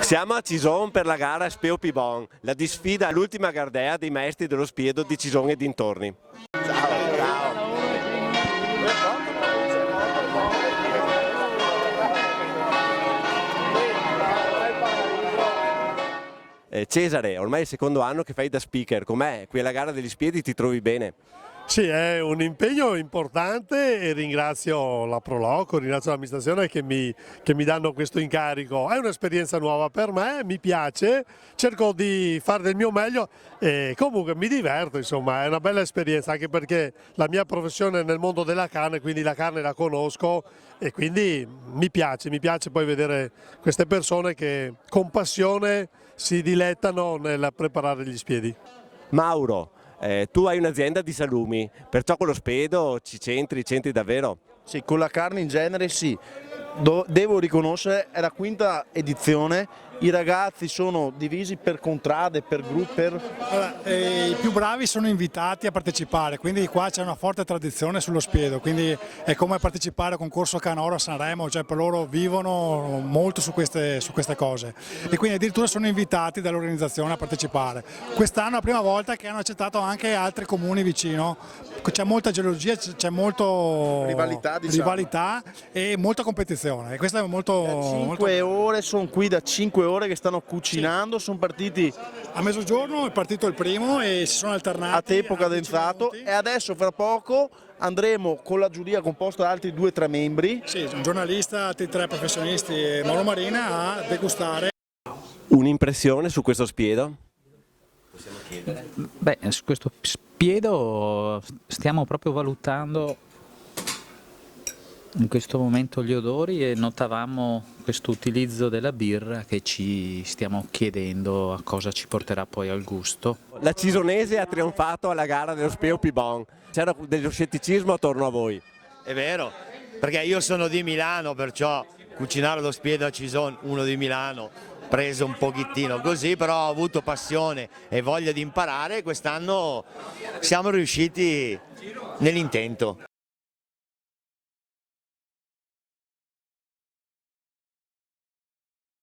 Siamo a Cison per la gara Speo Pibon, la disfida all'ultima gardea dei maestri dello Spiedo di Cison e dintorni. Cesare, ormai è il secondo anno che fai da speaker, com'è? Qui alla gara degli Spiedi ti trovi bene? Sì, è un impegno importante e ringrazio la Proloco, ringrazio l'amministrazione che mi danno questo incarico. È un'esperienza nuova per me, mi piace, cerco di fare del mio meglio e comunque mi diverto, insomma, è una bella esperienza anche perché la mia professione è nel mondo della carne, quindi la carne la conosco e quindi mi piace poi vedere queste persone che con passione si dilettano nel preparare gli spiedi. Mauro, tu hai un'azienda di salumi, perciò con lo Spedo c'entri davvero? Sì, con la carne in genere sì. Devo riconoscere, è la quinta edizione, i ragazzi sono divisi per contrade, per gruppi. Allora, i più bravi sono invitati a partecipare, quindi qua c'è una forte tradizione sullo Spiedo, quindi è come partecipare al concorso Canoro a Sanremo, cioè per loro vivono molto su queste cose e quindi addirittura sono invitati dall'organizzazione a partecipare. Quest'anno è la prima volta che hanno accettato anche altri comuni vicino, c'è molta gelosia, c'è molto rivalità e molta competizione e questo è molto... 5 ore, sono qui da 5 ore che stanno cucinando, sono partiti a mezzogiorno, è partito il primo e si sono alternati a tempo cadenzato e adesso fra poco andremo con la giuria composta da altri 2 o 3 membri. Sì, un giornalista, altri 3 professionisti e Mauro Marina a degustare. Un'impressione su questo Spiedo? Beh, su questo Spiedo stiamo proprio valutando in questo momento gli odori e notavamo questo utilizzo della birra che ci stiamo chiedendo a cosa ci porterà poi al gusto. La cisonese ha trionfato alla gara dello Speo Pibon, c'era dello scetticismo attorno a voi. È vero, perché io sono di Milano, perciò cucinare lo Spiedo a Cison, uno di Milano, preso un pochettino così, però ho avuto passione e voglia di imparare e quest'anno siamo riusciti nell'intento.